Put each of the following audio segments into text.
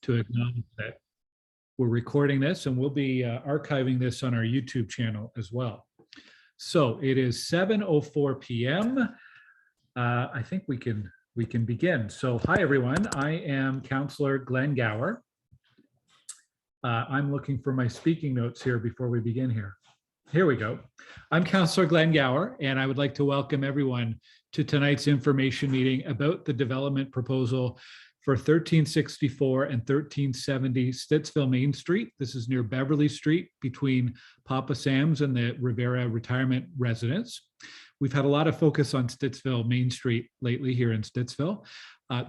to acknowledge that we're recording this, and we'll be archiving this on our YouTube channel as well. So it is 7:04 p.m. I think we can begin. So hi everyone, I am Councillor Glenn Gower. I'm looking for my speaking notes here before we begin here. Here we go. I'm Councillor Glenn Gower, and I would like to welcome everyone to tonight's information meeting about the development proposal for 1364 and 1370 Stittsville Main Street. This is near Beverly Street between Papa Sam's and the Revera Retirement Residence. We've had a lot of focus on Stittsville Main Street lately here in Stittsville.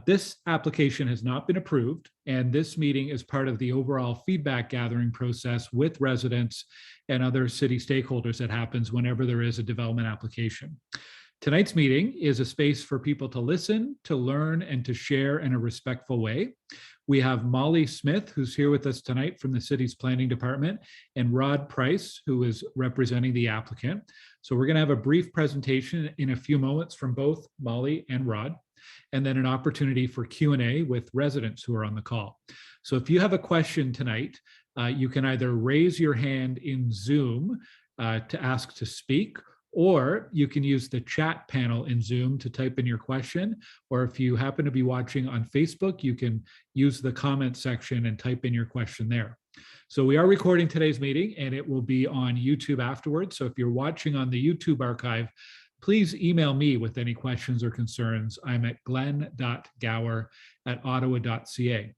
This application has not been approved, and this meeting is part of the overall feedback gathering process with residents and other city stakeholders that happens whenever there is a development application. Tonight's meeting is a space for people to listen, to learn, and to share in a respectful way. We have Molly Smith, who's here with us tonight from the city's planning department, and Rod Price, who is representing the applicant. So we're going to have a brief presentation in a few moments from both Molly and Rod, and then an opportunity for Q&A with residents who are on the call. So if you have a question tonight, you can either raise your hand in Zoom to ask to speak, or you can use the chat panel in Zoom to type in your question. Or if you happen to be watching on Facebook, you can use the comment section and type in your question there. So we are recording today's meeting, and it will be on YouTube afterwards. So if you're watching on the YouTube archive, please email me with any questions or concerns. I'm at glenn.gower@ottawa.ca.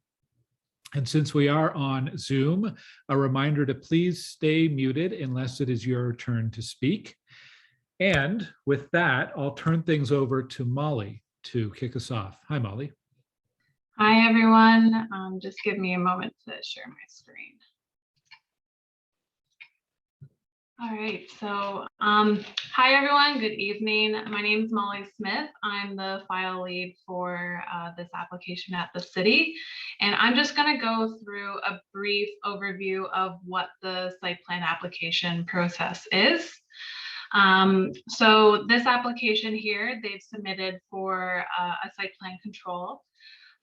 And since we are on Zoom, a reminder to please stay muted unless it is your turn to speak. And with that, I'll turn things over to Molly to kick us off. Hi, Molly. Hi, everyone. Just give me a moment to share my screen. All right, so hi, everyone. Good evening. My name is Molly Smith. I'm the file lead for this application at the city. And I'm just going to go through a brief overview of what the site plan application process is. So this application here, they've submitted for a site plan control.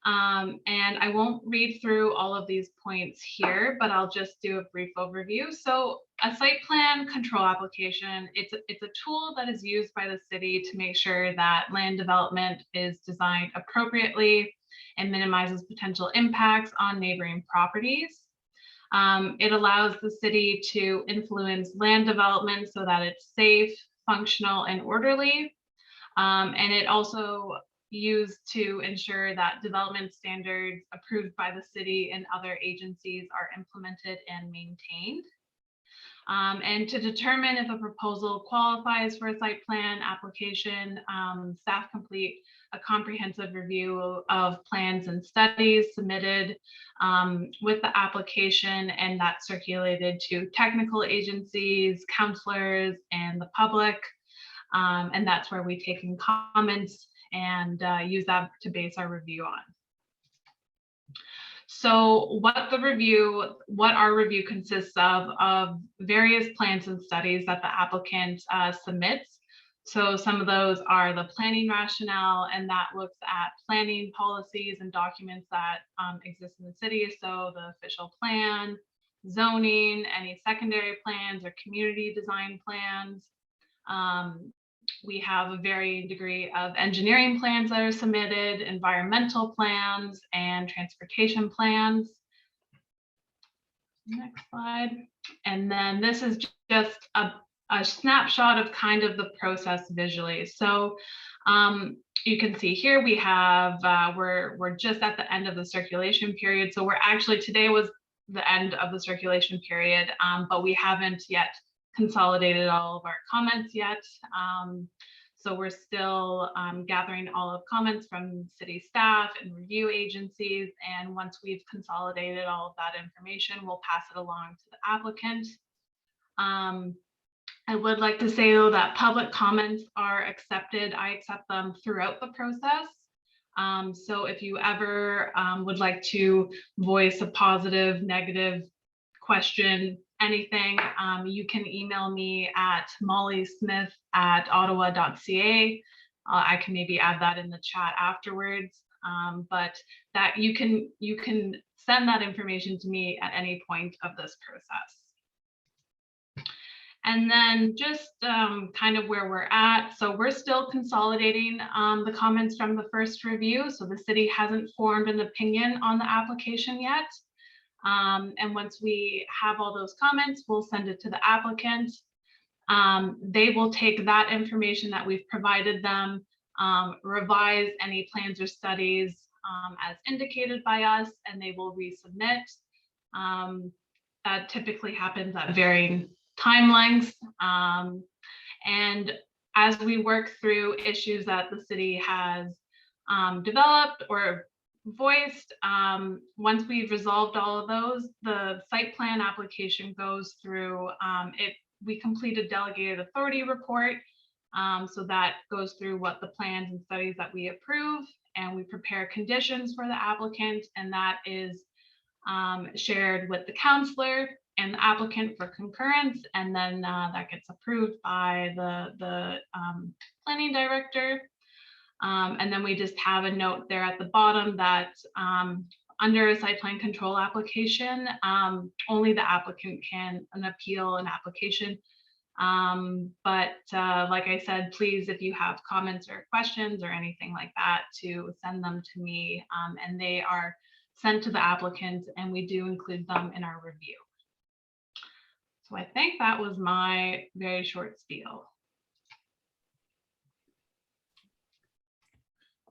And I won't read through all of these points here, but I'll just do a brief overview. So a site plan control application, it's a tool that is used by the city to make sure that land development is designed appropriately and minimizes potential impacts on neighboring properties. It allows the city to influence land development so that it's safe, functional, and orderly. And it also used to ensure that development standards approved by the city and other agencies are implemented and maintained. And to determine if a proposal qualifies for a site plan application, staff complete a comprehensive review of plans and studies submitted with the application, and that's circulated to technical agencies, counselors, and the public. And that's where we take in comments and use that to base our review on. So what our review consists of various plans and studies that the applicant submits. So some of those are the planning rationale, and that looks at planning policies and documents that exist in the city. So the official plan, zoning, any secondary plans or community design plans. We have a varying degree of engineering plans that are submitted, environmental plans, and transportation plans. Next slide. And then this is just a snapshot of kind of the process visually. So you can see here we have, we're just at the end of the circulation period. So we're actually, today was the end of the circulation period, but we haven't yet consolidated all of our comments yet. So we're still gathering all of comments from city staff and review agencies. And once we've consolidated all of that information, we'll pass it along to the applicant. I would like to say though that public comments are accepted. I accept them throughout the process. So if you ever would like to voice a positive, negative question, anything, you can email me at mollysmith@ottawa.ca. I can maybe add that in the chat afterwards. but that you can send that information to me at any point of this process. And then just kind of where we're at. So we're still consolidating the comments from the first review. So the city hasn't formed an opinion on the application yet. And once we have all those comments, we'll send it to the applicant. They will take that information that we've provided them, revise any plans or studies as indicated by us, and they will resubmit. That typically happens at varying timelines. And as we work through issues that the city has developed or voiced, once we've resolved all of those, the site plan application goes through we complete a delegated authority report. So that goes through what the plans and studies that we approve, and we prepare conditions for the applicant, and that is shared with the counselor and the applicant for concurrence, and then that gets approved by the planning director. And then we just have a note there at the bottom that under a site plan control application, only the applicant can appeal an application. But like I said, please, if you have comments or questions or anything like that, to send them to me, and they are sent to the applicant, and we do include them in our review. So I think that was my very short spiel.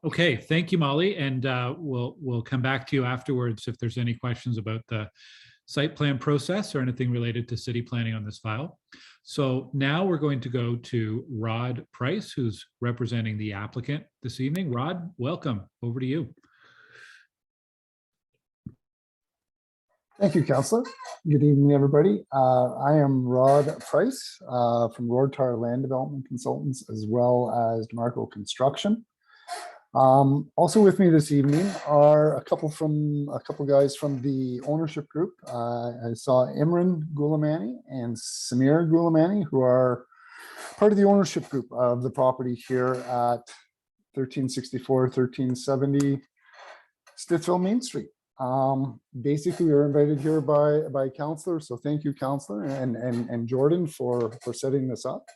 Okay, thank you, Molly. And we'll come back to you afterwards if there's any questions about the site plan process or anything related to city planning on this file. So now we're going to go to Rod Price, who's representing the applicant this evening. Rod, welcome. Over to you. Thank you, Councillor. Good evening, everybody. I am Rod Price from Rortar Land Development Consultants, as well as DeMarco Construction. Also with me this evening are a couple guys from the ownership group. I saw Imran Gulamani and Samir Gulamani, who are part of the ownership group of the property here at 1364, 1370 Stittsville Main Street. Basically, we were invited here by Councillor, so thank you, Councillor, and Jordan for setting this up.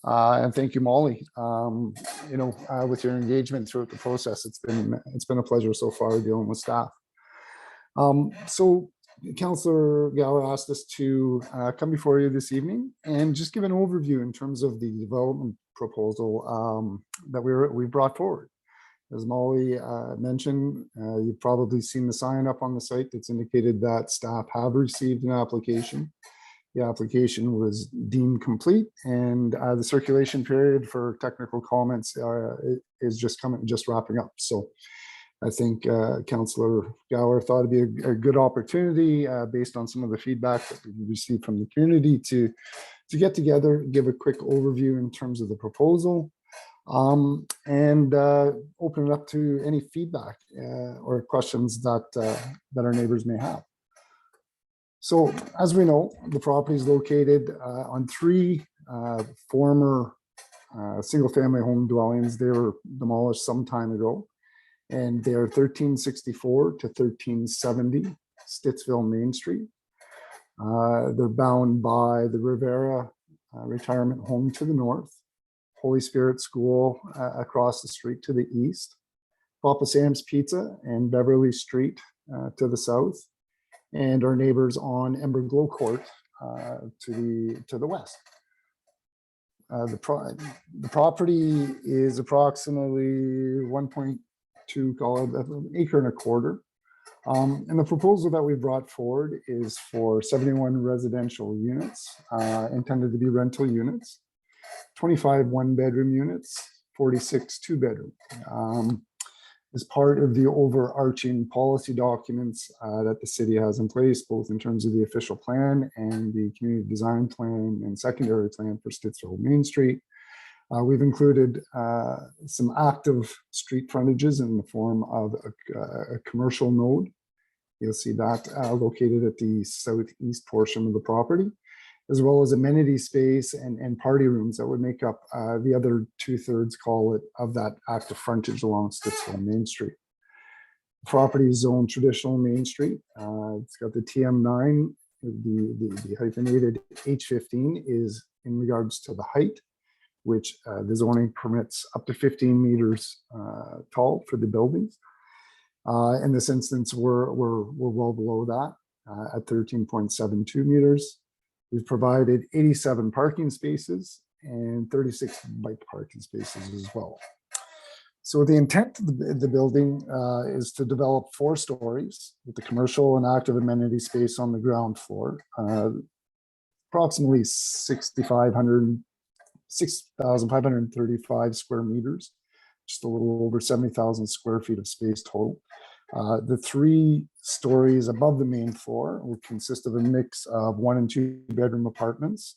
And thank you, Molly. With your engagement throughout the process, it's been a pleasure so far dealing with staff. So Councillor Gower asked us to come before you this evening and just give an overview in terms of the development proposal that we brought forward. As Molly mentioned, you've probably seen the sign up on the site that's indicated that staff have received an application. The application was deemed complete, and the circulation period for technical comments is just wrapping up. So I think Councillor Gower thought it'd be a good opportunity based on some of the feedback that we received from the community to get together, give a quick overview in terms of the proposal, and open it up to any feedback or questions that our neighbors may have. So as we know, the property is located on three former single-family home dwellings. They were demolished some time ago, and they are 1364 to 1370 Stittsville Main Street. They're bound by the Revera retirement home to the north, Holy Spirit School across the street to the east, Papa Sam's Pizza and Beverly Street to the south, and our neighbors on Ember Glow Court to the west. The property is approximately 1.2, call it an acre and a quarter. And the proposal that we brought forward is for 71 residential units intended to be rental units, 25 one-bedroom units, 46 two-bedroom. As part of the overarching policy documents that the city has in place, both in terms of the official plan and the community design plan and secondary plan for Stittsville Main Street, we've included some active street frontages in the form of a commercial node. You'll see that located at the southeast portion of the property, as well as amenity space and party rooms that would make up the other 2/3, call it, of that active frontage along Stittsville Main Street. Property is zoned traditional Main Street. It's got the TM9. The hyphenated H15 is in regards to the height, which the zoning permits up to 15 meters tall for the buildings. In this instance, we're well below that at 13.72 meters. We've provided 87 parking spaces and 36 bike parking spaces as well. So the intent of the building is to develop 4 stories with the commercial and active amenity space on the ground floor, approximately 6,535 square meters, just a little over 70,000 square feet of space total. The 3 stories above the main floor will consist of a mix of 1 and 2 bedroom apartments.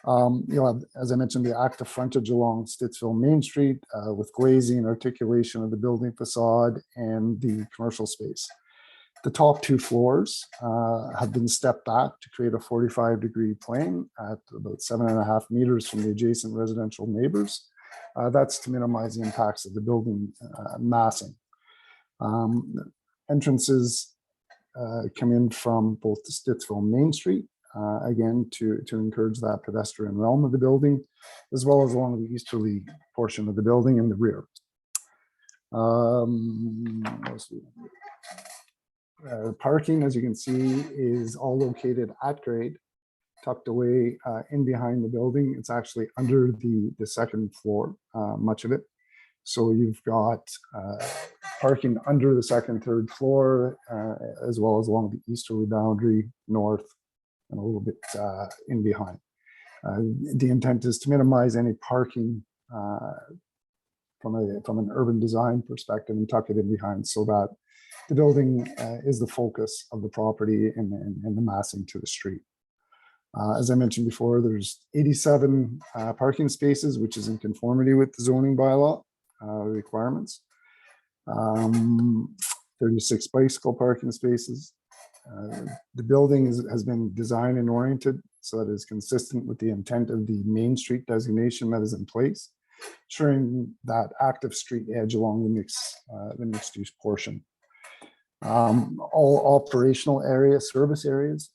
As I mentioned, the active frontage along Stittsville Main Street with glazing and articulation of the building facade and the commercial space. The top 2 floors have been stepped back to create a 45-degree plane at about 7.5 meters from the adjacent residential neighbors. That's to minimize the impacts of the building massing. Entrances come in from both the Stittsville Main Street, again, to encourage that pedestrian realm of the building, as well as along the easterly portion of the building in the rear. Parking, as you can see, is all located at grade, tucked away in behind the building. It's actually under the second floor, much of it. So you've got parking under the second, third floor, as well as along the easterly boundary, north, and a little bit in behind. The intent is to minimize any parking from an urban design perspective and tuck it in behind so that the building is the focus of the property and the massing to the street. As I mentioned before, there's 87 parking spaces, which is in conformity with the zoning bylaw requirements. 36 bicycle parking spaces. The building has been designed and oriented so that it is consistent with the intent of the Main Street designation that is in place, ensuring that active street edge along the mixed use portion. All operational areas, service areas,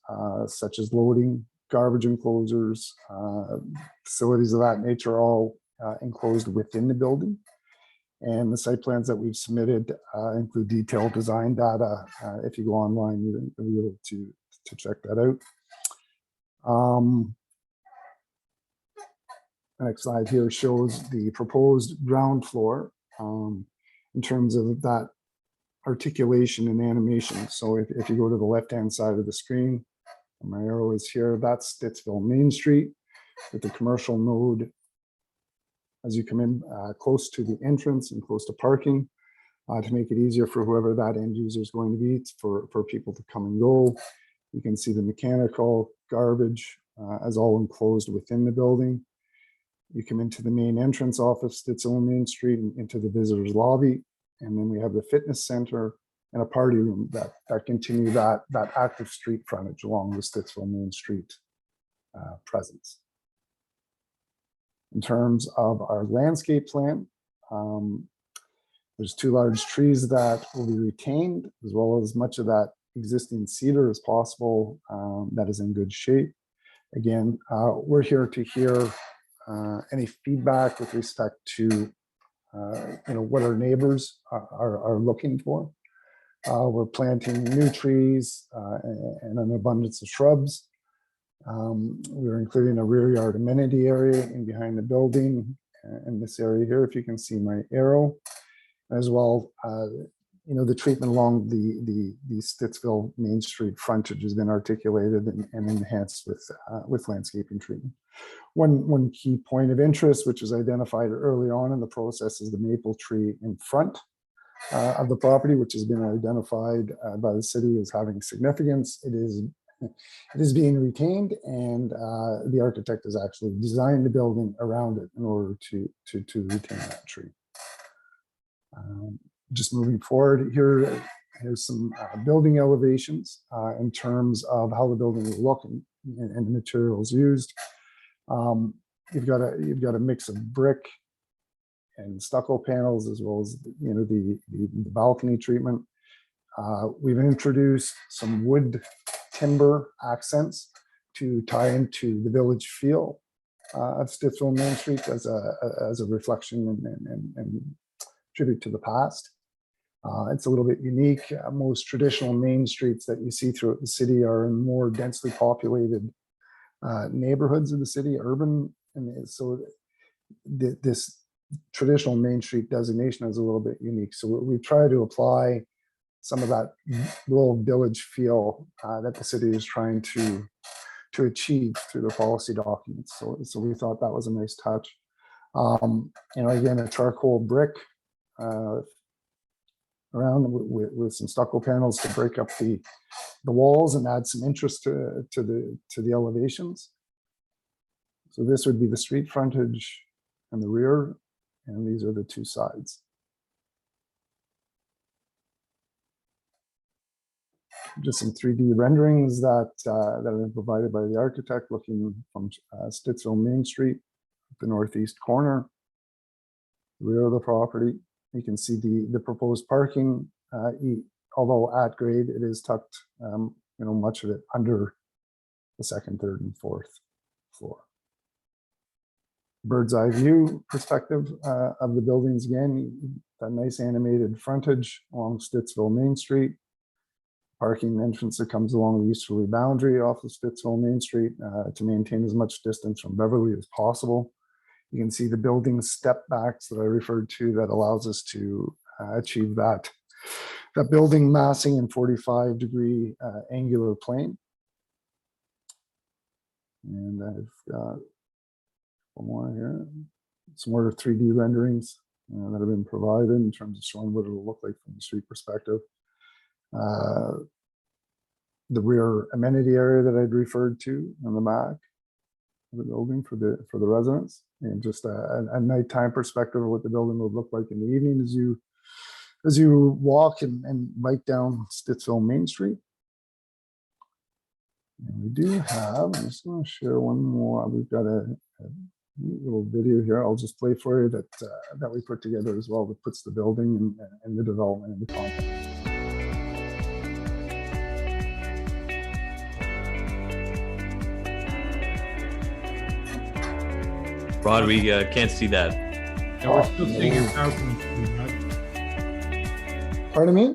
such as loading, garbage enclosures, facilities of that nature are all enclosed within the building. And the site plans that we've submitted include detailed design data. If you go online, you'll be able to check that out. The next slide here shows the proposed ground floor in terms of that articulation and animation. So if you go to the left-hand side of the screen, my arrow is here, that's Stittsville Main Street with the commercial node as you come in close to the entrance and close to parking to make it easier for whoever that end user is going to be for people to come and go. You can see the mechanical, garbage as all enclosed within the building. You come into the main entrance off of Stittsville Main Street and into the visitors lobby. And then we have the fitness center and a party room that continue that active street frontage along the Stittsville Main Street presence. In terms of our landscape plan, there's 2 large trees that will be retained, as well as much of that existing cedar as possible that is in good shape. Again, we're here to hear any feedback with respect to what our neighbors are looking for. We're planting new trees and an abundance of shrubs. We're including a rear yard amenity area in behind the building in this area here, if you can see my arrow, as well. The treatment along the Stittsville Main Street frontage has been articulated and enhanced with landscaping treatment. One key point of interest, which was identified early on in the process, is the maple tree in front of the property, which has been identified by the city as having significance. It is being retained, and the architect has actually designed the building around it in order to retain that tree. Just moving forward, here's some building elevations in terms of how the building will look and the materials used. You've got a mix of brick and stucco panels, as well as the balcony treatment. We've introduced some wood timber accents to tie into the village feel of Stittsville Main Street as a reflection and tribute to the past. It's a little bit unique. Most traditional main streets that you see throughout the city are in more densely populated neighborhoods of the city, urban, and so this traditional Main Street designation is a little bit unique. So we try to apply some of that rural village feel that the city is trying to achieve through the policy documents. So we thought that was a nice touch. Again, a charcoal brick around with some stucco panels to break up the walls and add some interest to the elevations. So this would be the street frontage and the rear, and these are the two sides. Just some 3D renderings that have been provided by the architect looking from Stittsville Main Street, the northeast corner, rear of the property. You can see the proposed parking, although at grade, it is tucked, much of it under the second, third, and fourth floor. Bird's eye view perspective of the buildings again, that nice animated frontage along Stittsville Main Street. Parking entrance that comes along the easterly boundary off of Stittsville Main Street to maintain as much distance from Beverly as possible. You can see the building step backs that I referred to that allows us to achieve that building massing in 45-degree angular plane. And I've got one more here, some more 3D renderings that have been provided in terms of showing what it'll look like from the street perspective. The rear amenity area that I'd referred to on the back of the building for the residents, and just a nighttime perspective of what the building would look like in the evening as you walk and bike down Stittsville Main Street. And we do have, I'm just going to share one more. We've got a little video here. I'll just play for you that we put together as well, that puts the building and the development in the context. Rod, we can't see that. Yeah, we're still seeing your PowerPoint screen, Rod. Pardon me?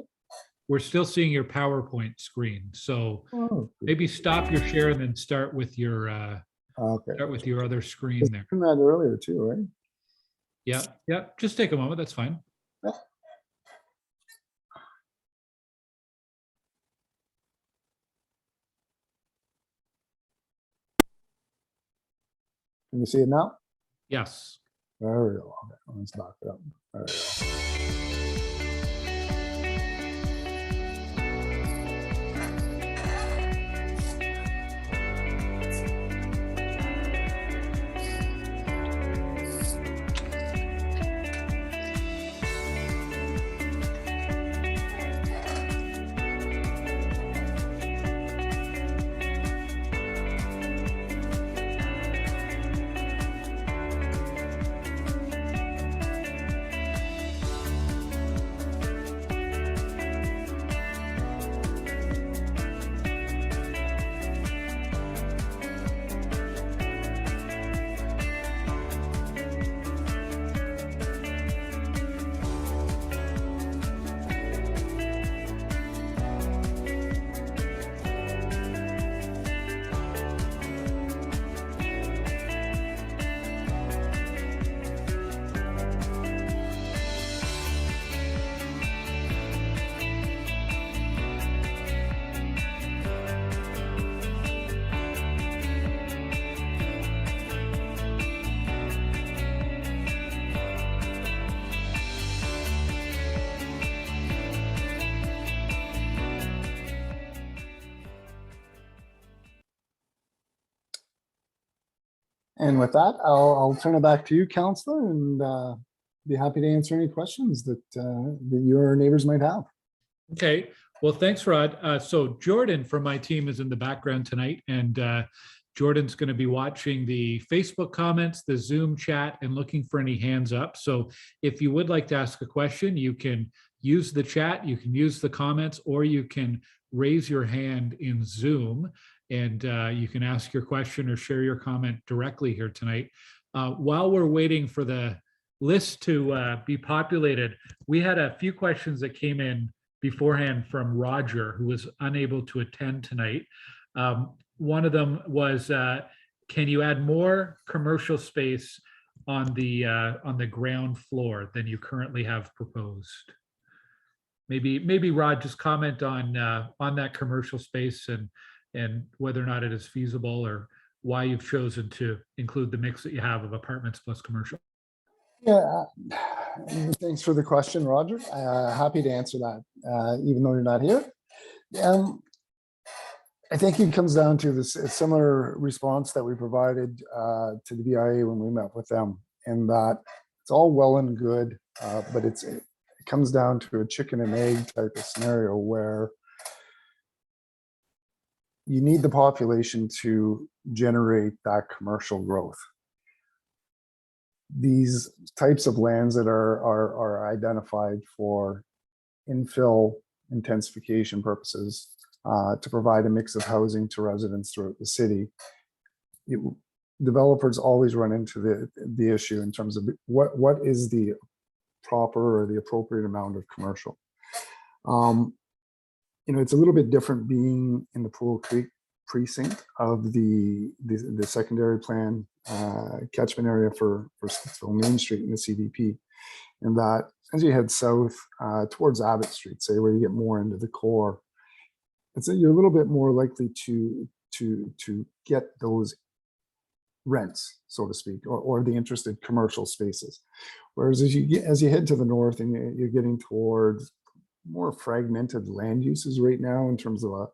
We're still seeing your PowerPoint screen. So maybe stop your share and then start with your other screen there. I that earlier too, right? Yeah. Just take a moment. That's fine. Yeah. Can you see it now? Yes. There we go. Okay, let's knock it up. There we go. And with that, I'll turn it back to you, Counselor, and be happy to answer any questions that your neighbors might have. Okay. Well, thanks, Rod. So Jordan from my team is in the background tonight, and Jordan's going to be watching the Facebook comments, the Zoom chat, and looking for any hands up. So if you would like to ask a question, you can use the chat, you can use the comments, or you can raise your hand in Zoom, and you can ask your question or share your comment directly here tonight. While we're waiting for the list to be populated, we had a few questions that came in beforehand from Roger, who was unable to attend tonight. One of them was, can you add more commercial space on the ground floor than you currently have proposed? Maybe Rod, just comment on that commercial space and whether or not it is feasible, or why you've chosen to include the mix that you have of apartments plus commercial. Yeah, thanks for the question, Roger. Happy to answer that, even though you're not here. I think it comes down to this a similar response that we provided to the BIA when we met with them, in that it's all well and good, but it comes down to a chicken and egg type of scenario where you need the population to generate that commercial growth. These types of lands that are identified for infill intensification purposes, to provide a mix of housing to residents throughout the city, developers always run into the issue in terms of what is the proper or the appropriate amount of commercial. It's a little bit different being in the Pool Creek precinct of the secondary plan catchment area for Stittsville Main Street in the CDP, and that as you head south towards Abbott Street, say, where you get more into the core, you're a little bit more likely to get those rents, so to speak, or the interested commercial spaces. Whereas as you head to the north and you're getting towards more fragmented land uses right now, in terms of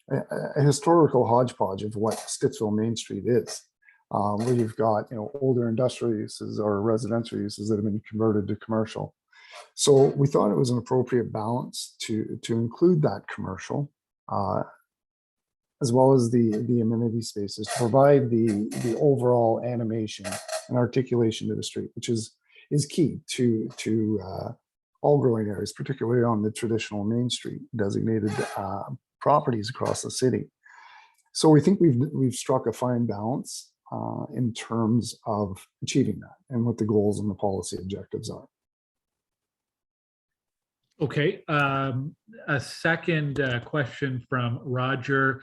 a historical hodgepodge of what Stittsville Main Street is, where you've got older industrial uses or residential uses that have been converted to commercial. So we thought it was an appropriate balance to include that commercial, as well as the amenity spaces, to provide the overall animation and articulation to the street, which is key to all growing areas, particularly on the traditional Main Street designated properties across the city. So we think we've struck a fine balance in terms of achieving that and what the goals and the policy objectives are. Okay, a second question from Roger.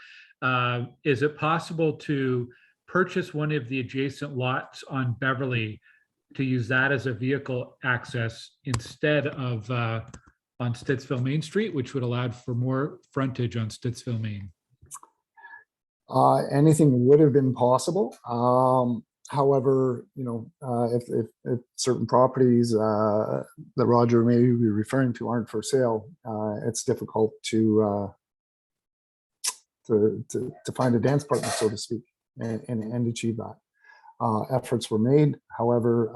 Is it possible to purchase one of the adjacent lots on Beverly to use that as a vehicle access instead of on Stittsville Main Street, which would allow for more frontage on Stittsville Main? Anything would have been possible. However, if certain properties that Roger may be referring to aren't for sale, it's difficult to find a dance partner, so to speak, and achieve that. Efforts were made. However,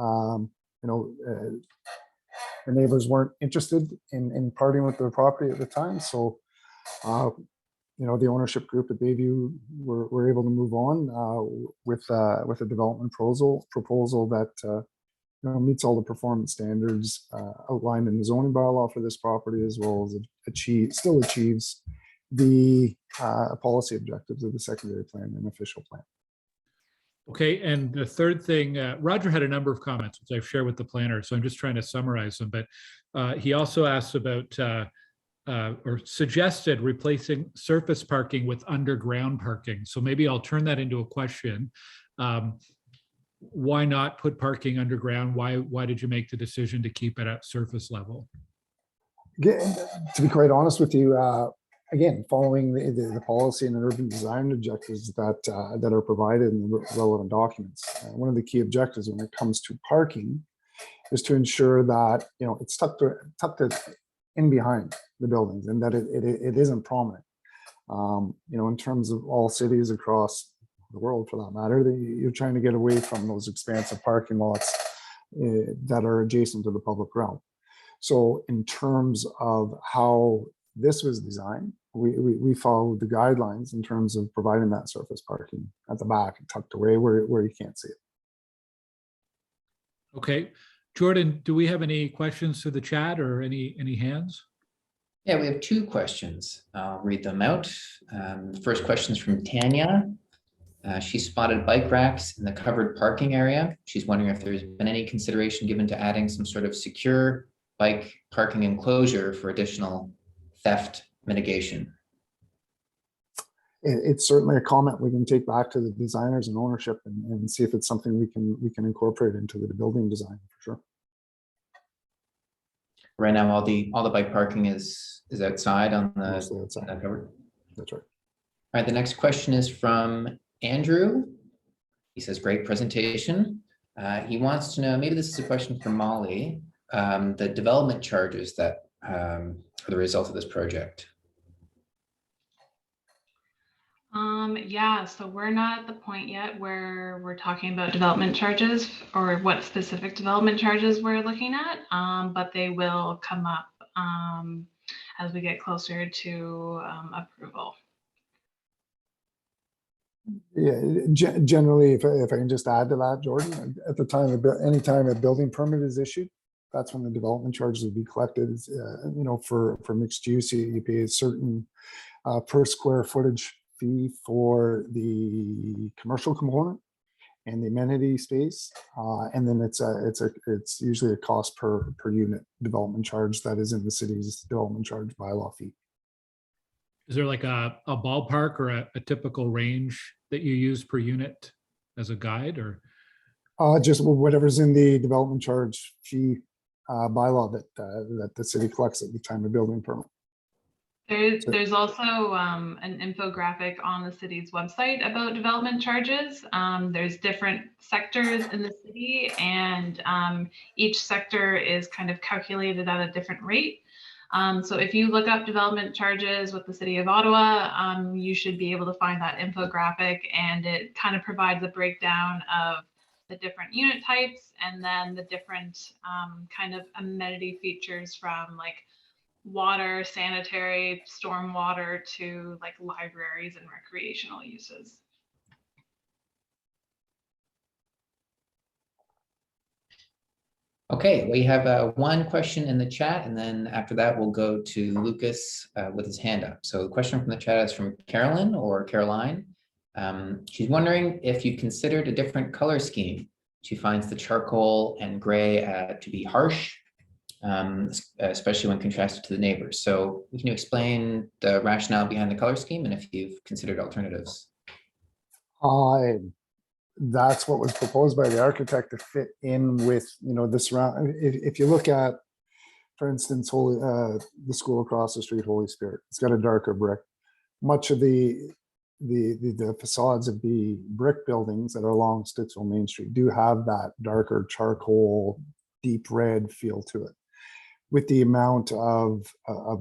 the neighbors weren't interested in parting with their property at the time. So, the ownership group at Bayview were able to move on with a development proposal that meets all the performance standards outlined in the zoning bylaw for this property, as well as still achieves the policy objectives of the secondary plan and official plan. Okay, and the third thing, Roger had a number of comments, which I've shared with the planner, so I'm just trying to summarize them, but he also asked about or suggested replacing surface parking with underground parking. So maybe I'll turn that into a question. Why not put parking underground? Why did you make the decision to keep it at surface level? To be quite honest with you, again, following the policy and urban design objectives that are provided in the relevant documents, one of the key objectives when it comes to parking is to ensure that it's tucked in behind the buildings, and that it isn't prominent. In terms of all cities across the world, for that matter, you're trying to get away from those expansive parking lots that are adjacent to the public realm. So in terms of how this was designed, we followed the guidelines in terms of providing that surface parking at the back and tucked away where you can't see it. Okay. Jordan, do we have any questions to the chat or any hands? Yeah, we have two questions. I'll read them out. The first question is from Tanya. She spotted bike racks in the covered parking area. She's wondering if there's been any consideration given to adding some sort of secure bike parking enclosure for additional theft mitigation. It's certainly a comment we can take back to the designers and ownership and see if it's something we can incorporate into the building design for sure. Right now, all the bike parking is outside on the Mostly outside. covered. That's right. All right, the next question is from Andrew. He says, great presentation. He wants to know, maybe this is a question for Molly, the development charges that are the result of this project. Yeah, so we're not at the point yet where we're talking about development charges or what specific development charges we're looking at, but they will come up as we get closer to approval. Yeah, generally, if I can just add to that, Jordan, at the time, anytime a building permit is issued, that's when the development charges will be collected. You know, for mixed use, you pay a certain per square footage fee for the commercial component and the amenity space, and then it's usually a cost per unit development charge that is in the city's development charge bylaw fee. Is there like a ballpark or a typical range that you use per unit as a guide, or? Just whatever's in the development charge fee bylaw that the city collects at the time of building permit. There's also an infographic on the city's website about development charges. There's different sectors in the city, and each sector is kind of calculated at a different rate. So if you look up development charges with the city of Ottawa, you should be able to find that infographic, and it kind of provides a breakdown of the different unit types and then the different kind of amenity features from like water, sanitary, stormwater to like libraries and recreational uses. Okay, we have one question in the chat, and then after that, we'll go to Lucas with his hand up. So the question from the chat is from Carolyn or Caroline. She's wondering if you considered a different color scheme. She finds the charcoal and gray to be harsh, especially when contrasted to the neighbors. So can you explain the rationale behind the color scheme and if you've considered alternatives? That's what was proposed by the architect to fit in with, you know, the surround. If you look at, for instance, the school across the street, Holy Spirit, it's got a darker brick. Much of the facades of the brick buildings that are along Stittsville Main Street do have that darker charcoal, deep red feel to it. With the amount of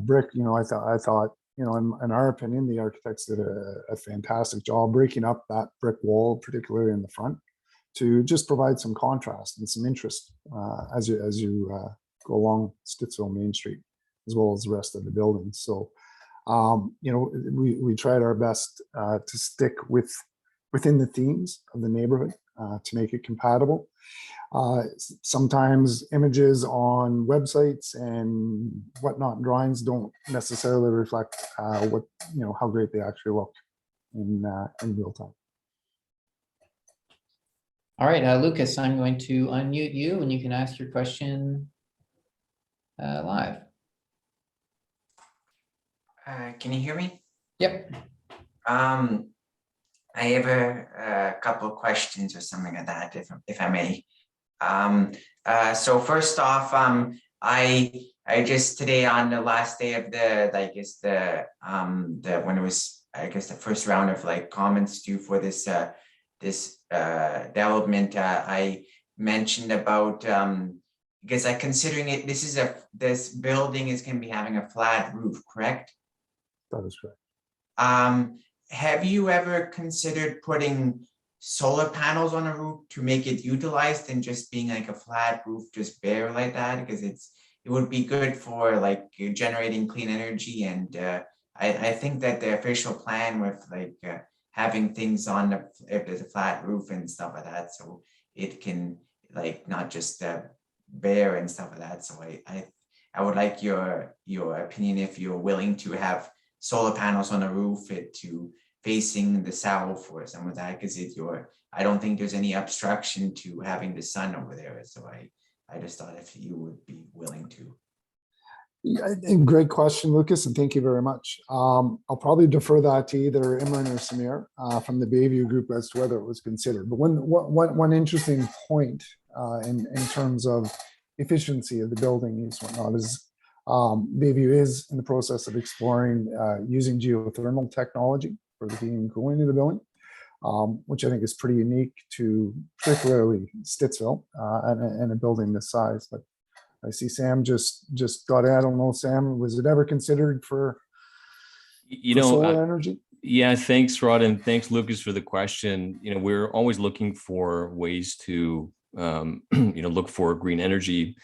brick, you know, I thought, you know, in our opinion, the architects did a fantastic job breaking up that brick wall, particularly in the front, to just provide some contrast and some interest as you go along Stittsville Main Street, as well as the rest of the buildings. So, you know, we tried our best to stick within the themes of the neighborhood to make it compatible. Sometimes images on websites and whatnot, drawings don't necessarily reflect what, you know, how great they actually look in real time. All right, Lucas, I'm going to unmute you and you can ask your question live. Can you hear me? Yep. I have a couple of questions or something like that, if I may. So first off, I just today on the last day of the when it was, I guess, the first round of like comments due for this development, I mentioned about because I considering it, this building is going to be having a flat roof, correct? That is correct. Have you ever considered putting solar panels on a roof to make it utilized than just being like a flat roof, just bare like that? Because it would be good for like generating clean energy, and I think that the official plan with like having things on if there's a flat roof and stuff like that, so it can like not just bare and stuff like that. So I would like your opinion if you're willing to have solar panels on the roof to facing the south or some of that, because I don't think there's any obstruction to having the sun over there. So I just thought if you would be willing to. Yeah, and great question, Lucas, and thank you very much. I'll probably defer that to either Imran or Samir from the Bayview Group as to whether it was considered. But one interesting point in terms of efficiency of the building use, whatnot, is Bayview is in the process of exploring using geothermal technology for the heating and cooling of the building, which I think is pretty unique to particularly Stittsville and a building this size. But I see Sam just got in. I don't know, Sam, was it ever considered for solar energy? Yeah, thanks, Rod, and thanks, Lucas, for the question. We're always looking for ways to, look for green energy.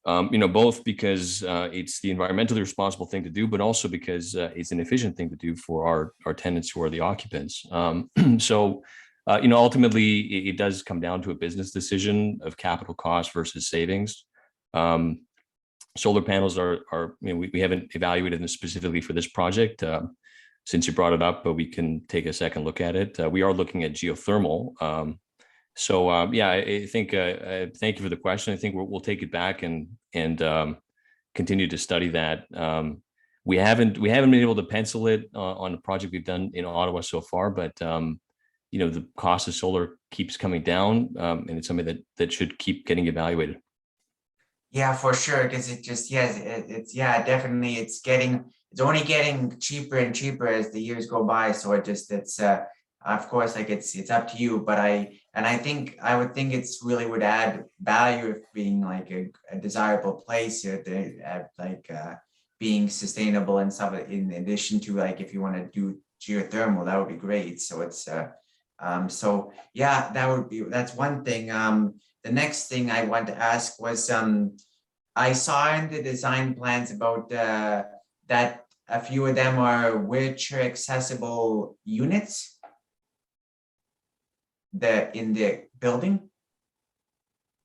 Both because it's the environmentally responsible thing to do, but also because it's an efficient thing to do for our tenants who are the occupants. So, ultimately, it does come down to a business decision of capital cost versus savings. Solar panels are we haven't evaluated them specifically for this project since you brought it up, but we can take a second look at it. We are looking at geothermal. Yeah, I think thank you for the question. I think we'll take it back and continue to study that. We haven't been able to pencil it on a project we've done in Ottawa so far, but the cost of solar keeps coming down, and it's something that should keep getting evaluated. Yeah, for sure, because it just definitely it's only getting cheaper and cheaper as the years go by. So it's of course, like it's up to you, but I would think it's really would add value if being like a desirable place being sustainable and stuff, in addition to like if you want to do geothermal, that would be great. So it's that's one thing. The next thing I want to ask was I saw in the design plans about that a few of them are wheelchair accessible units in the building.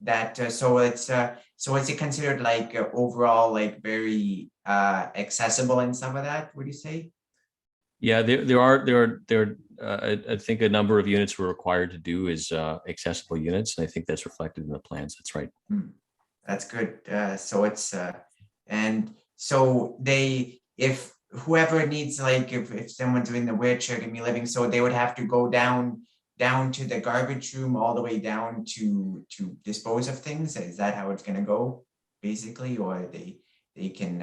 That so is it considered like overall like very accessible and some of that, would you say? Yeah, there are I think a number of units we're required to do is accessible units, and I think that's reflected in the plans. That's right. That's good. So it's and so if whoever needs, like if someone's in the wheelchair can be living, so they would have to go down to the garbage room all the way down to dispose of things. Is that how it's going to go, basically? Or they can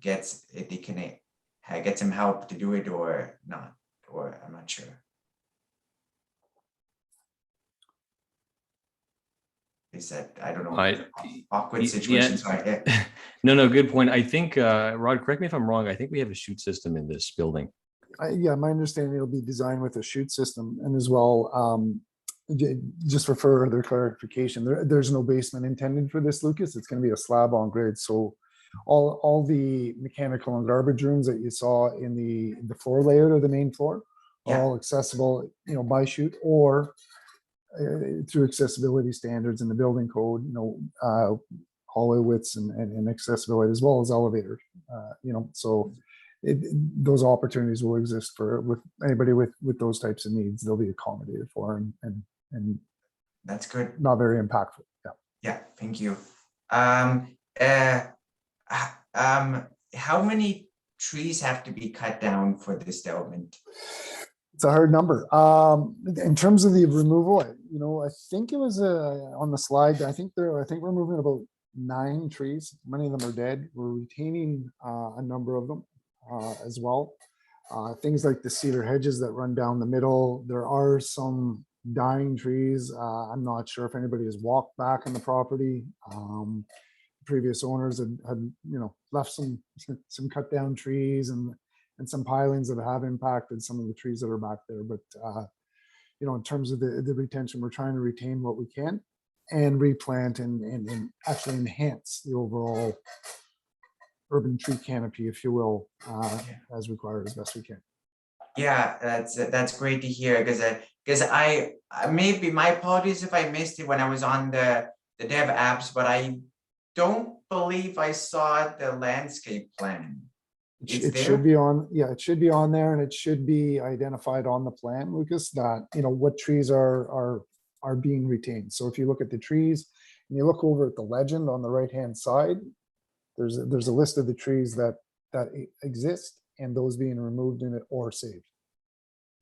get some help to do it, or not, or I'm not sure. Is that, I don't know, awkward situations? Yeah. No, good point. I think, Rod, correct me if I'm wrong, I think we have a chute system in this building. Yeah, my understanding, it'll be designed with a chute system, and as well, just for further clarification, there's no basement intended for this, Lucas. It's going to be a slab on grade. So all the mechanical and garbage rooms that you saw in the floor layout of the main floor are all accessible, by chute or through accessibility standards in the building code, hallway widths and accessibility, as well as elevators, so those opportunities will exist with anybody with those types of needs. They'll be accommodated for, and that's good. Not very impactful. Yeah, thank you. How many trees have to be cut down for this development? It's a hard number. In terms of the removal, I think it was on the slide. I think we're removing about 9 trees. Many of them are dead. We're retaining a number of them as well. Things like the cedar hedges that run down the middle. There are some dying trees. I'm not sure if anybody has walked back on the property. Previous owners had left some cut down trees and some pilings that have impacted some of the trees that are back there. But in terms of the retention, we're trying to retain what we can and replant and actually enhance the overall urban tree canopy, if you will, as required, as best we can. Yeah, that's great to hear, because I maybe, my apologies if I missed it when I was on the dev apps, but I don't believe I saw the landscape plan. Is It there? should be on, yeah, it should be on there, and it should be identified on the plan, Lucas, that, what trees are being retained. So if you look at the trees and you look over at the legend on the right-hand side, there's a list of the trees that exist and those being removed in it or saved.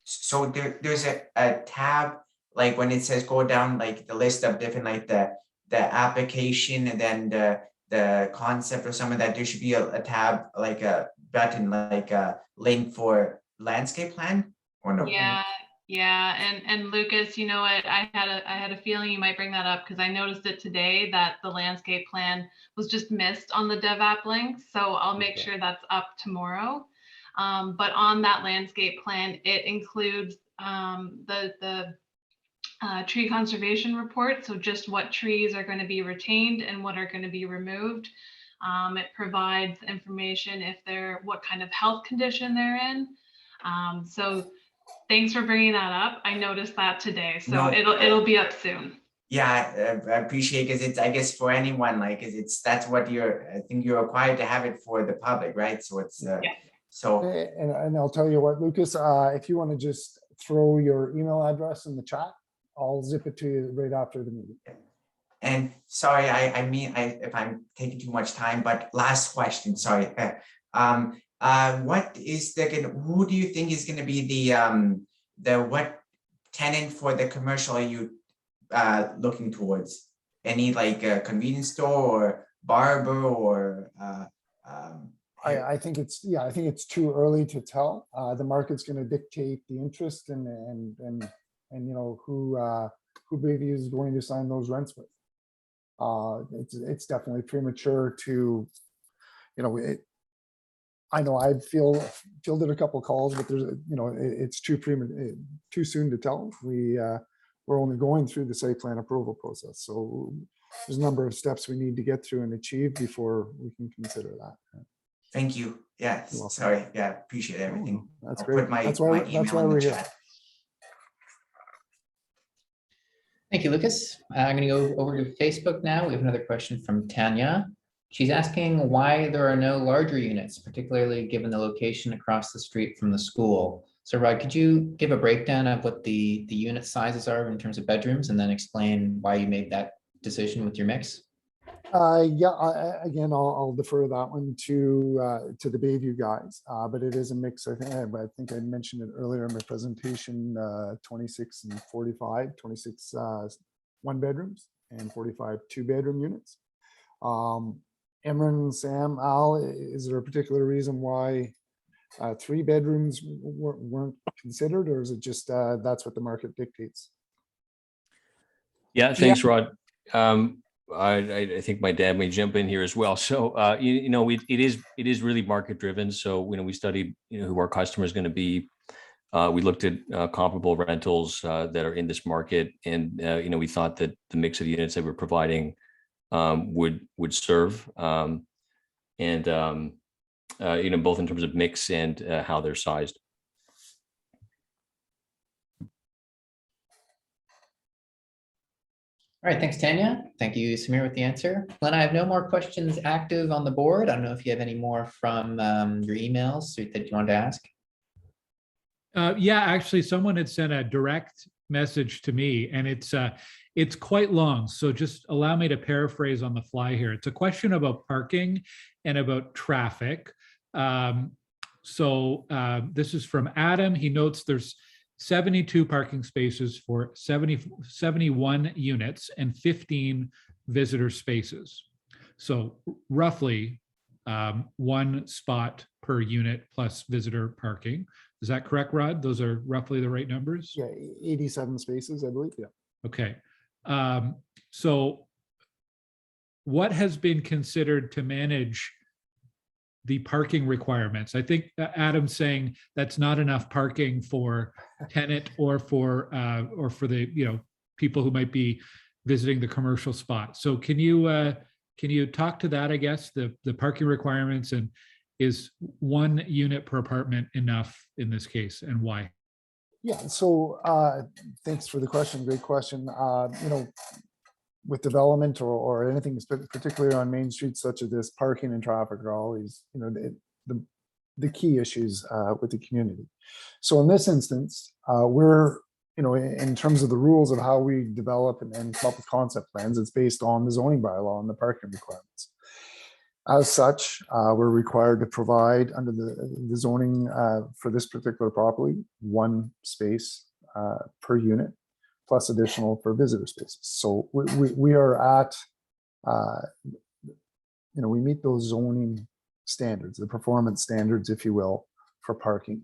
So there's a tab, like when it says go down, like the list of different, like the application and then the concept or some of that, there should be a tab, like a button, like a link for landscape plan or no? Yeah. And Lucas, you know what? I had a feeling you might bring that up because I noticed it today that the landscape plan was just missed on the dev app link. So I'll make sure that's up tomorrow. But on that landscape plan, it includes the tree conservation report. So just what trees are going to be retained and what are going to be removed. It provides information if what kind of health condition they're in. So thanks for bringing that up. I noticed that today. So No, it'll be up soon. Yeah, I appreciate, because it's, I guess, for anyone, like, 'cause that's what I think you're required to have it for the public, right? So it's so. And I'll tell you what, Lucas, if you want to just throw your email address in the chat, I'll zip it to you right after the meeting. And sorry, I mean, if I'm taking too much time, but last question, sorry. What is who do you think is gonna be what tenant for the commercial are you looking towards? Any like a convenience store or barber or I think it's too early to tell. The market's going to dictate the interest and who Bayview is going to sign those rents with. It's definitely premature to, I know I fielded a couple of calls, but it's too soon to tell. We're only going through the site plan approval process, so there's a number of steps we need to get through and achieve before we can consider that. Thank you. Yeah, sorry. Yeah, appreciate everything. That's I'll great. put my That's why email in we're the here. chat. Thank you, Lucas. I'm going to go over to Facebook now. We have another question from Tanya. She's asking why there are no larger units, particularly given the location across the street from the school. So Rod, could you give a breakdown of what the unit sizes are in terms of bedrooms, and then explain why you made that decision with your mix? Again, I'll defer that one to the Bayview guys, but it is a mix. I think I mentioned it earlier in my presentation, 26 and 45, 26 one bedrooms and 45 2-bedroom units. Emran, Sam, Al, is there a particular reason why 3 bedrooms weren't considered, or is it just that's what the market dictates? Yeah, thanks, Rod. I think my dad may jump in here as well. So it is really market driven. So we studied who our customer is going to be. We looked at comparable rentals that are in this market, and we thought that the mix of units that we're providing would serve, both in terms of mix and how they're sized. All right, thanks, Tanya. Thank you, Samir, with the answer. Glenn, I have no more questions active on the board. I don't know if you have any more from your emails that you wanted to ask. Yeah, actually, someone had sent a direct message to me, and it's quite long. So just allow me to paraphrase on the fly here. It's a question about parking and about traffic. This is from Adam. He notes there's 72 parking spaces for 71 units and 15 visitor spaces. So roughly 1 spot per unit plus visitor parking. Is that correct, Rod? Those are roughly the right numbers? Yeah, 87 spaces, I believe. Yeah. Okay. So what has been considered to manage the parking requirements? I think Adam's saying that's not enough parking for tenant or for the people who might be visiting the commercial spot. So can you talk to that? I guess the parking requirements, and is 1 unit per apartment enough in this case, and why? Yeah. So thanks for the question. Great question. with development or anything, particularly on Main Street such as this, parking and traffic are always, the key issues with the community. So in this instance, we're, in terms of the rules of how we develop and come up with concept plans, it's based on the zoning bylaw and the parking requirements. As such, we're required to provide under the zoning for this particular property, one space per unit, plus additional for visitor spaces. So we are at, we meet those zoning standards, the performance standards, if you will, for parking.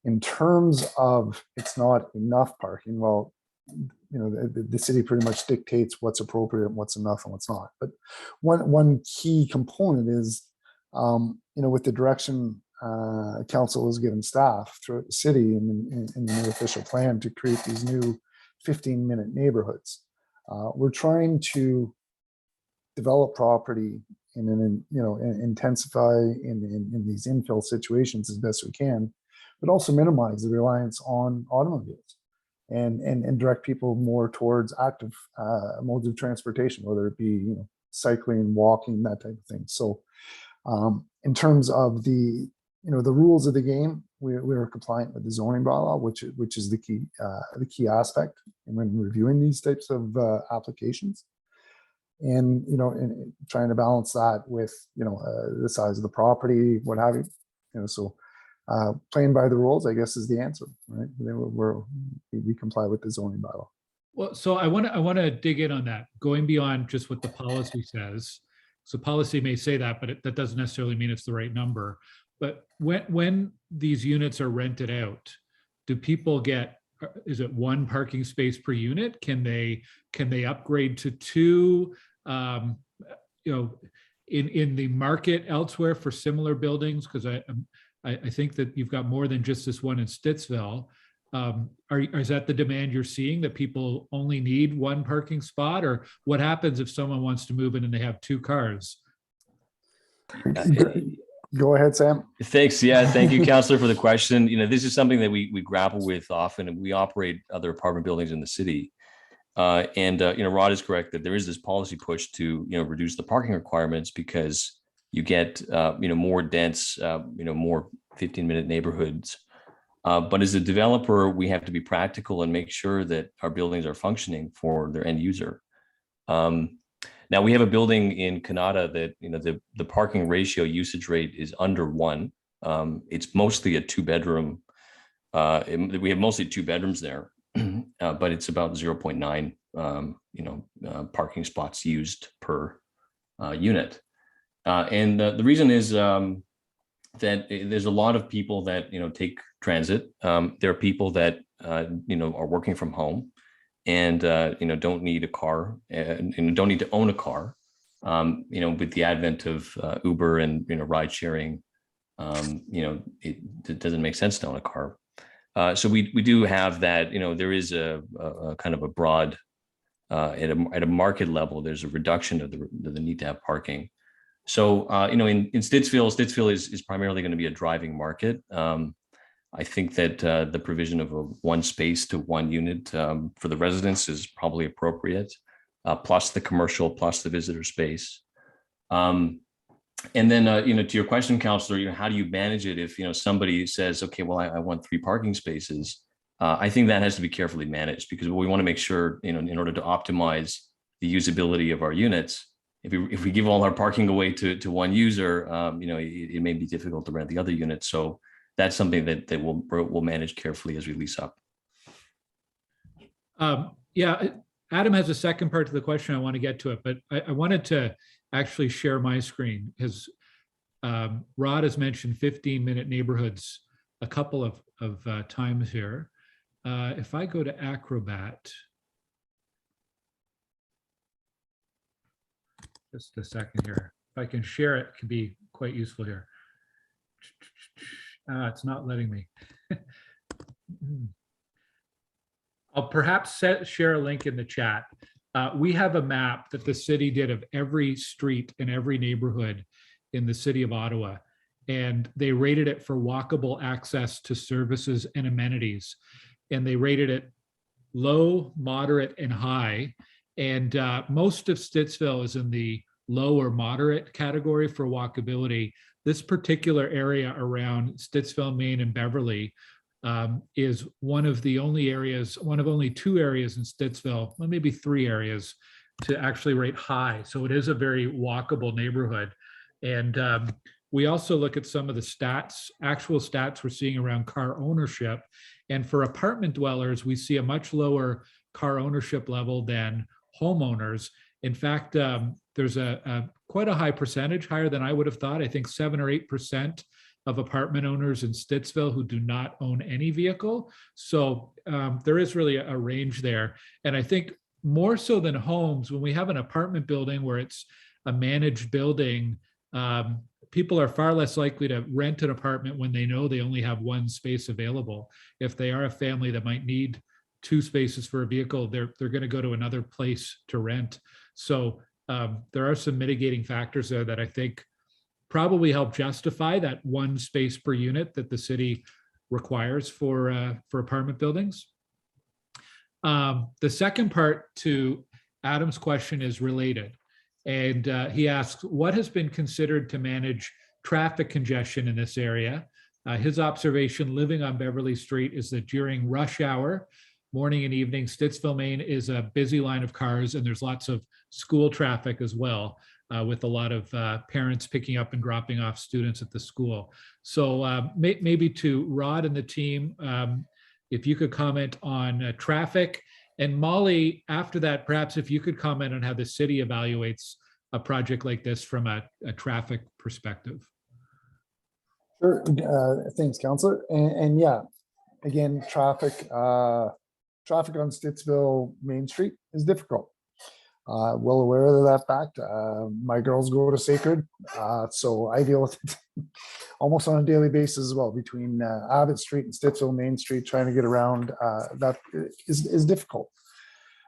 In terms of it's not enough parking, well, the city pretty much dictates what's appropriate and what's enough and what's not. But one key component is, with the direction council has given staff throughout the city in the new official plan to create these new 15-minute neighborhoods. We're trying to develop property and intensify in these infill situations as best we can, but also minimize the reliance on automobiles and direct people more towards active modes of transportation, whether it be cycling, walking, that type of thing. So in terms of the rules of the game, we are compliant with the zoning bylaw, which is the key aspect when reviewing these types of applications, and and trying to balance that with the size of the property, what have you. So playing by the rules, I guess, is the answer, right? We comply with the zoning bylaw. Well, so I want to dig in on that, going beyond just what the policy says. So policy may say that, but that doesn't necessarily mean it's the right number. But when these units are rented out, do people get, is it one parking space per unit? Can they upgrade to two? In the market elsewhere for similar buildings, because I think that you've got more than just this one in Stittsville. Is that the demand you're seeing, that people only need one parking spot, or what happens if someone wants to move in and they have two cars? Go ahead, Sam. Thanks. Yeah, thank you, Councillor, for the question. This is something that we grapple with often, and we operate other apartment buildings in the city. Rod is correct that there is this policy push to reduce the parking requirements because you get more dense, more 15-minute neighborhoods. But as a developer, we have to be practical and make sure that our buildings are functioning for their end user. Now we have a building in Canada that the parking ratio usage rate is under 1. It's mostly a 2-bedroom. We have mostly 2 bedrooms there, but it's about 0.9 parking spots used per unit. And the reason is that there's a lot of people that take transit. There are people that are working from home and don't need a car and don't need to own a car. With the advent of Uber and ride sharing, it doesn't make sense to own a car. So we do have that. There is a kind of a broad at a market level. There's a reduction of the need to have parking. So in Stittsville is primarily going to be a driving market. I think that the provision of a one space to one unit for the residents is probably appropriate, plus the commercial, plus the visitor space. And then, to your question, Councillor, how do you manage it if, somebody says, okay, well, I want 3 parking spaces. I think that has to be carefully managed, because we want to make sure, in order to optimize the usability of our units, if we give all our parking away to one user, it may be difficult to rent the other unit. So that's something that we'll manage carefully as we lease up. Yeah, Adam has a second part to the question. I want to get to it, but I wanted to actually share my screen, because Rod has mentioned 15-minute neighborhoods a couple of times here. If I go to Acrobat, just a second here. If I can share it, could be quite useful here. It's not letting me. I'll perhaps share a link in the chat. We have a map that the city did of every street and every neighborhood in the city of Ottawa, and they rated it for walkable access to services and amenities. And they rated it low, moderate, and high. And most of Stittsville is in the low or moderate category for walkability. This particular area around Stittsville, Main and Beverly is one of only 2 areas in Stittsville, well, maybe 3 areas to actually rate high. So it is a very walkable neighborhood. And we also look at some of the actual stats we're seeing around car ownership. And for apartment dwellers, we see a much lower car ownership level than homeowners. In fact, there's quite a high percentage, higher than I would have thought. I think 7 or 8% of apartment owners in Stittsville who do not own any vehicle. So there is really a range there. And I think more so than homes, when we have an apartment building where it's a managed building, people are far less likely to rent an apartment when they know they only have 1 space available. If they are a family that might need 2 spaces for a vehicle, they're going to go to another place to rent. So there are some mitigating factors there that I think probably help justify that 1 space per unit that the city requires for apartment buildings. The second part to Adam's question is related. And he asks, what has been considered to manage traffic congestion in this area? His observation living on Beverly Street is that during rush hour, morning and evening, Stittsville Main is a busy line of cars, and there's lots of school traffic as well, with a lot of parents picking up and dropping off students at the school. So maybe to Rod and the team, if you could comment on traffic. And Molly, after that, perhaps if you could comment on how the city evaluates a project like this from a traffic perspective. Sure. Thanks, Councillor. And yeah, again, traffic on Stittsville Main Street is difficult. Well aware of that fact. My girls go to Sacred, so I deal with it almost on a daily basis as well. Between Abbott Street and Stittsville Main Street, trying to get around that is difficult.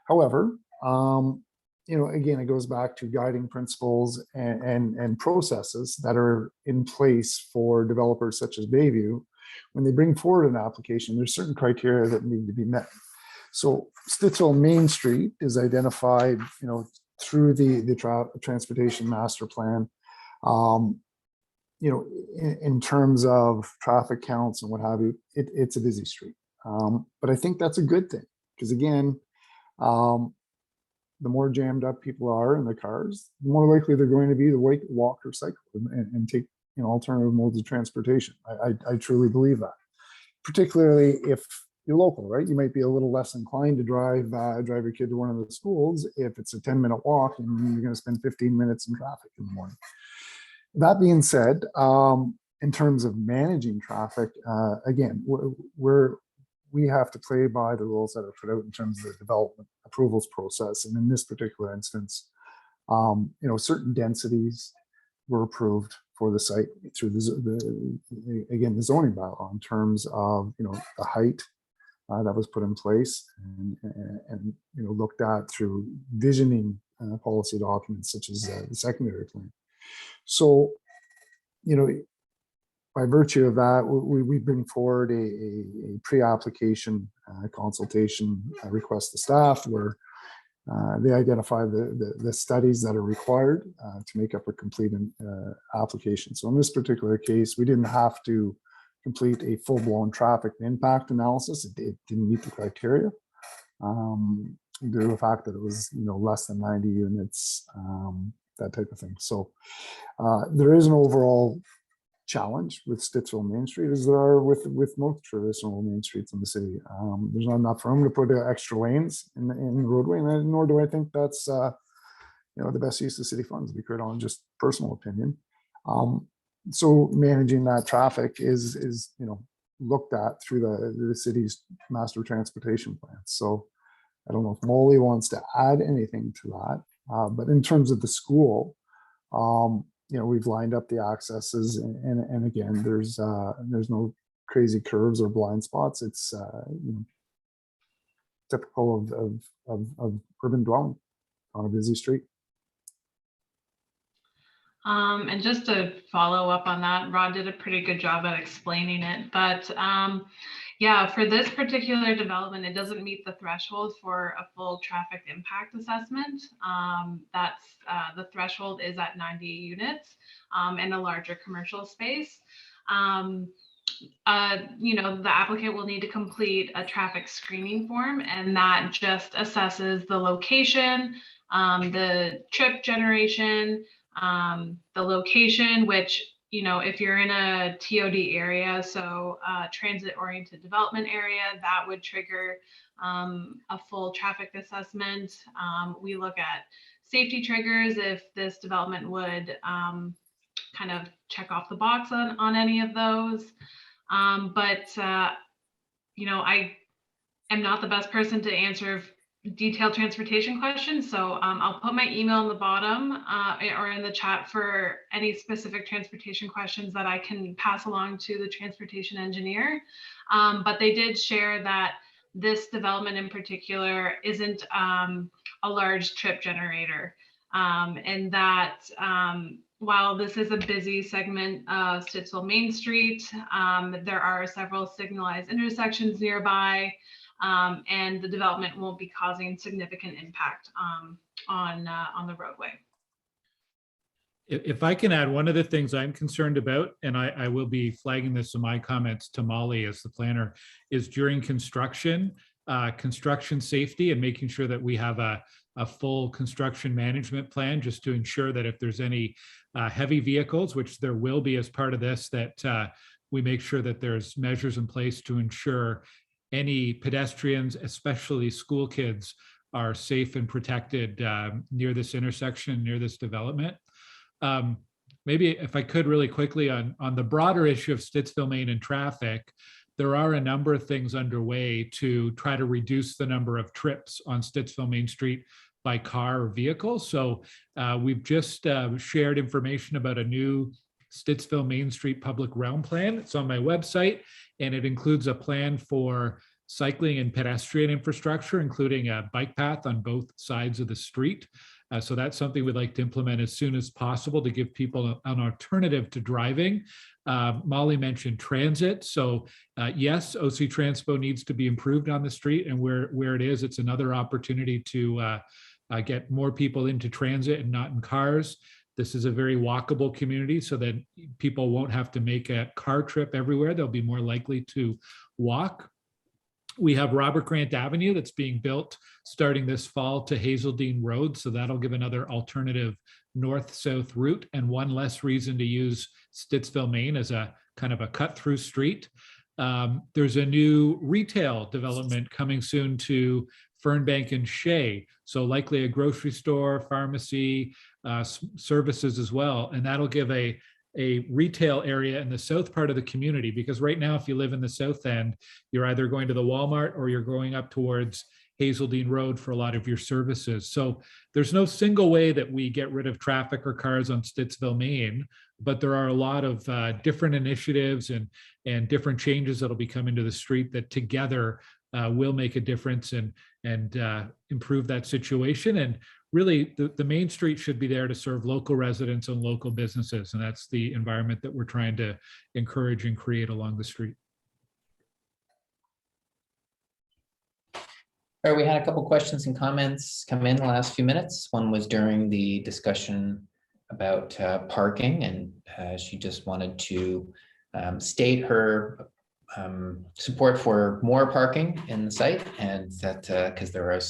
However, again, it goes back to guiding principles and processes that are in place for developers such as Bayview. When they bring forward an application, there's certain criteria that need to be met. So Stittsville Main Street is identified, through the transportation master plan, in terms of traffic counts and what have you. It's a busy street, but I think that's a good thing, because again, the more jammed up people are in the cars, the more likely they're going to be to walk or cycle and take alternative modes of transportation. I truly believe that, particularly if you're local, right? You might be a little less inclined to drive your kid to one of the schools if it's a 10-minute walk and you're going to spend 15 minutes in traffic in the morning. That being said, in terms of managing traffic, again, we have to play by the rules that are put out in terms of the development approvals process. And in this particular instance, certain densities were approved for the site through the zoning bylaw in terms of the height that was put in place and looked at through visioning policy documents such as the secondary plan. So by virtue of that, we bring forward a pre-application consultation request to staff where they identify the studies that are required to make up a complete application. So in this particular case, we didn't have to complete a full-blown traffic impact analysis. It didn't meet the criteria due to the fact that it was less than 90 units, that type of thing. So there is an overall challenge with Stittsville Main Street, as there are with most traditional main streets in the city. There's not enough room to put extra lanes in the roadway, and nor do I think that's the best use of city funds, to be quite honest, just personal opinion. So managing that traffic is looked at through the city's master transportation plan. So I don't know if Molly wants to add anything to that, but in terms of the school, we've lined up the accesses, and again, there's no crazy curves or blind spots. It's typical of urban dwelling on a busy street. And just to follow up on that, Rod did a pretty good job at explaining it. But Yeah, for this particular development, it doesn't meet the threshold for a full traffic impact assessment. That's the threshold is at 90 units in a larger commercial space. The applicant will need to complete a traffic screening form, and that just assesses the location, the trip generation, the location, which, if you're in a TOD area, so transit-oriented development area, that would trigger a full traffic assessment. We look at safety triggers if this development would kind of check off the box on any of those. I am not the best person to answer detailed transportation questions. So I'll put my email in the bottom or in the chat for any specific transportation questions that I can pass along to the transportation engineer. But they did share that this development in particular isn't a large trip generator, and that while this is a busy segment of Stittsville Main Street, there are several signalized intersections nearby, and the development won't be causing significant impact on the roadway. If I can add, one of the things I'm concerned about, and I will be flagging this in my comments to Molly as the planner, is during construction safety and making sure that we have a full construction management plan, just to ensure that if there's any heavy vehicles, which there will be as part of this, that we make sure that there's measures in place to ensure any pedestrians, especially school kids, are safe and protected near this intersection, near this development. Maybe if I could really quickly on the broader issue of Stittsville Main and traffic, there are a number of things underway to try to reduce the number of trips on Stittsville Main Street by car or vehicle. So we've just shared information about a new Stittsville Main Street public realm plan. It's on my website, and it includes a plan for cycling and pedestrian infrastructure, including a bike path on both sides of the street. So that's something we'd like to implement as soon as possible to give people an alternative to driving. Molly mentioned transit. So yes, OC Transpo needs to be improved on the street, and where it is, it's another opportunity to get more people into transit and not in cars. This is a very walkable community, so that people won't have to make a car trip everywhere. They'll be more likely to walk. We have Robert Grant Avenue that's being built starting this fall to Hazeldean Road. So that'll give another alternative north-south route and one less reason to use Stittsville Main as a kind of a cut-through street. There's a new retail development coming soon to Fernbank and Shea. So likely a grocery store, pharmacy, services as well. And that'll give a retail area in the south part of the community, because right now, if you live in the south end, you're either going to the Walmart or you're going up towards Hazeldean Road for a lot of your services. So there's no single way that we get rid of traffic or cars on Stittsville Main, but there are a lot of different initiatives and different changes that'll be coming to the street that together will make a difference and improve that situation. And really, the Main Street should be there to serve local residents and local businesses. And that's the environment that we're trying to encourage and create along the street. All right, we had a couple questions and comments come in the last few minutes. One was during the discussion about parking, and she just wanted to state her support for more parking in the site, and that because there are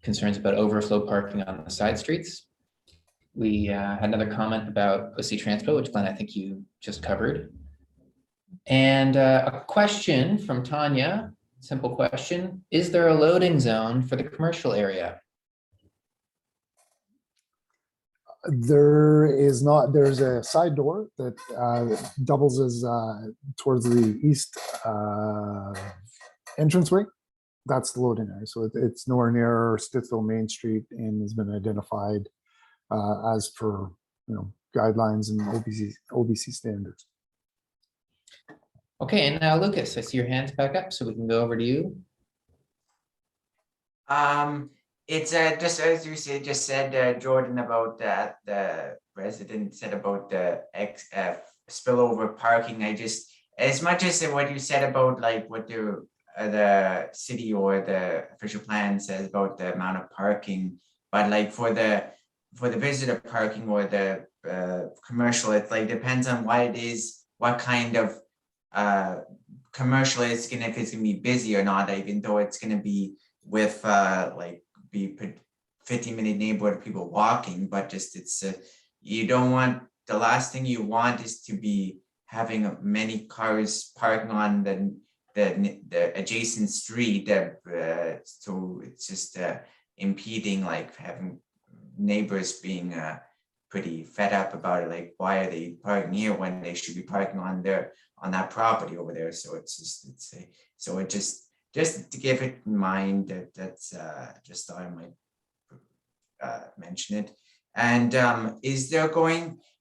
concerns about overflow parking on the side streets. We had another comment about OC Transpo, which Glenn, I think you just covered. And a question from Tanya, simple question. Is there a loading zone for the commercial area? There is not. There's a side door that doubles as towards the east entranceway. That's the loading area. So it's nowhere near Stittsville Main Street and has been identified as per guidelines and OBC standards. Okay, and now Lucas, I see your hands back up, so we can go over to you. It's just as you said, Jordan, about the resident said about the spillover parking. I just as much as what you said about like what the city or the official plan says about the amount of parking, but like for the visitor parking or the commercial, it like depends on what it is, what kind of commercial it's gonna, if it's gonna be busy or not, even though it's gonna be with like be 15-minute neighborhood of people walking, but just it's you don't want, the last thing you want is to be having many cars parking on the adjacent street, so it's just impeding, like having neighbors being pretty fed up about it, like why are they parking here when they should be parking on that property over there. So it just to give it in mind that's just thought I might mention it. And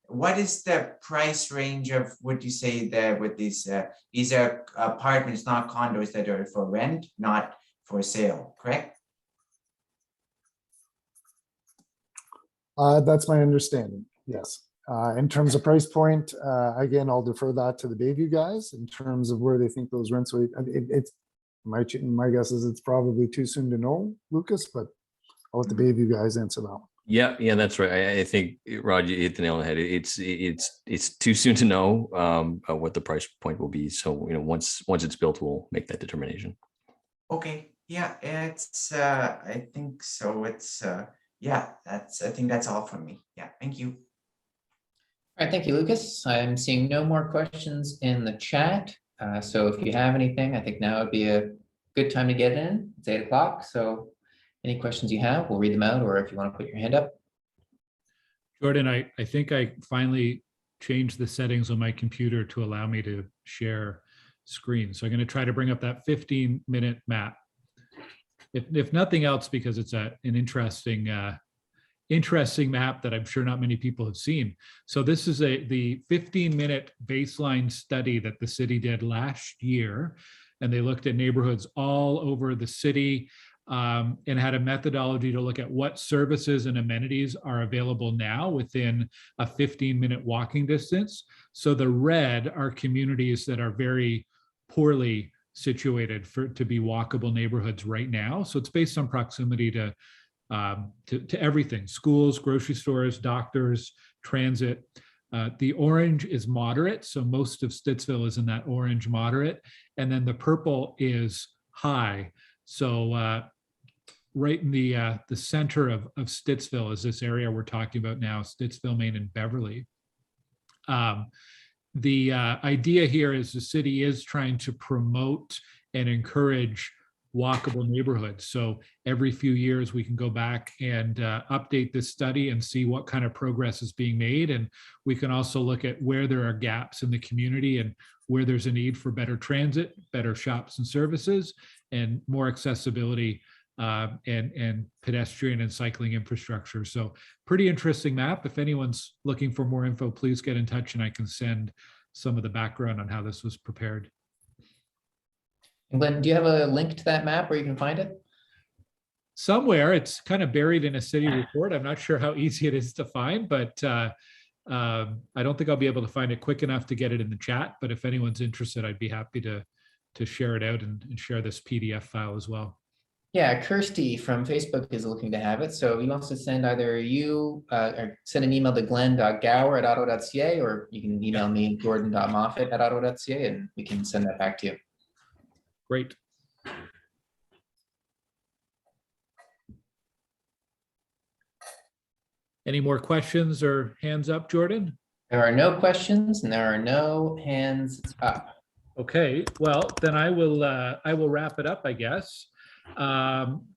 what is the price range of, would you say, that with these are apartments, not condos, that are for rent, not for sale, correct? That's my understanding, yes. In terms of price point, again, I'll defer that to the Bayview guys in terms of where they think those rents will, it's my guess is it's probably too soon to know, Lucas, but I'll let the Bayview guys answer that one. Yeah, that's right. I think, Rod, you hit the nail on the head. It's too soon to know what the price point will be. So, once it's built, we'll make that determination. Okay, yeah, it's I think so. It's yeah, I think that's all from me. Yeah, thank you. All right, thank you, Lucas. I'm seeing no more questions in the chat. So if you have anything, I think now would be a good time to get in. It's 8 o'clock. So any questions you have, we'll read them out, or if you want to put your hand up. Jordan, I think I finally changed the settings on my computer to allow me to share screen. So I'm going to try to bring up that 15-minute map. If nothing else, because it's an interesting map that I'm sure not many people have seen. So this is the 15-minute baseline study that the city did last year, and they looked at neighborhoods all over the city and had a methodology to look at what services and amenities are available now within a 15-minute walking distance. So the red are communities that are very poorly situated to be walkable neighborhoods right now. So it's based on proximity to everything: schools, grocery stores, doctors, transit. The orange is moderate, so most of Stittsville is in that orange moderate, and then the purple is high. So right in the center of Stittsville is this area we're talking about now, Stittsville Main and Beverly. The idea here is the city is trying to promote and encourage walkable neighborhoods. So every few years we can go back and update this study and see what kind of progress is being made. And we can also look at where there are gaps in the community and where there's a need for better transit, better shops and services, and more accessibility and pedestrian and cycling infrastructure. So pretty interesting map. If anyone's looking for more info, please get in touch and I can send some of the background on how this was prepared. And Glenn, do you have a link to that map where you can find it? Somewhere. It's kind of buried in a city report. I'm not sure how easy it is to find, but I don't think I'll be able to find it quick enough to get it in the chat. But if anyone's interested, I'd be happy to share it out and share this PDF file as well. Yeah, Kirsty from Facebook is looking to have it. So he wants to send either you or send an email to glenn.gower@ottawa.ca, or you can email me, gordon.moffat@ottawa.ca, and we can send that back to you. Great. Any more questions or hands up, Jordan? There are no questions and there are no hands up. Okay, well, then I will wrap it up, I guess.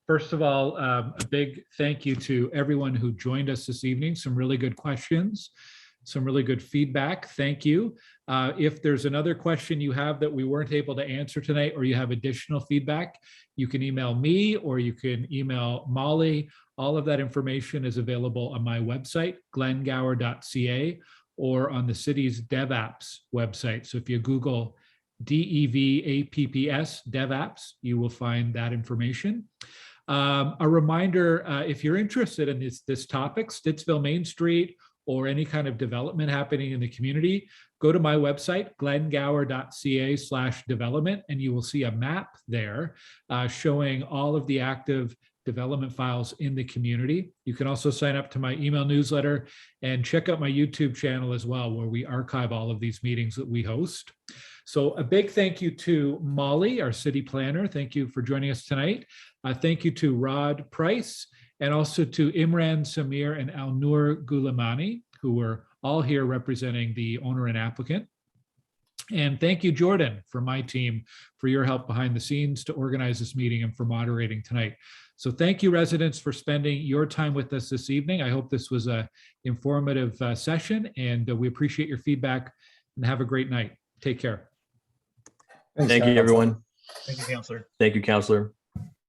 First of all, a big thank you to everyone who joined us this evening. Some really good questions, some really good feedback. Thank you. If there's another question you have that we weren't able to answer tonight, or you have additional feedback, you can email me or you can email Molly. All of that information is available on my website, glenngower.ca, or on the city's DevApps website. So if you Google DEVAPPS, DevApps, you will find that information. A reminder, if you're interested in this topic, Stittsville Main Street or any kind of development happening in the community, go to my website, glengower.ca/development, and you will see a map there showing all of the active development files in the community. You can also sign up to my email newsletter and check out my YouTube channel as well, where we archive all of these meetings that we host. So a big thank you to Molly, our city planner. Thank you for joining us tonight. Thank you to Rod Price, and also to Imran Samir and Alnur Gulamani, who were all here representing the owner and applicant. And thank you, Jordan, for my team, for your help behind the scenes to organize this meeting and for moderating tonight. So thank you, residents, for spending your time with us this evening. I hope this was an informative session, and we appreciate your feedback, and have a great night. Take care. Thanks, Thank you, Councilor. everyone. Thank you, Counselor. Thank you, Counselor.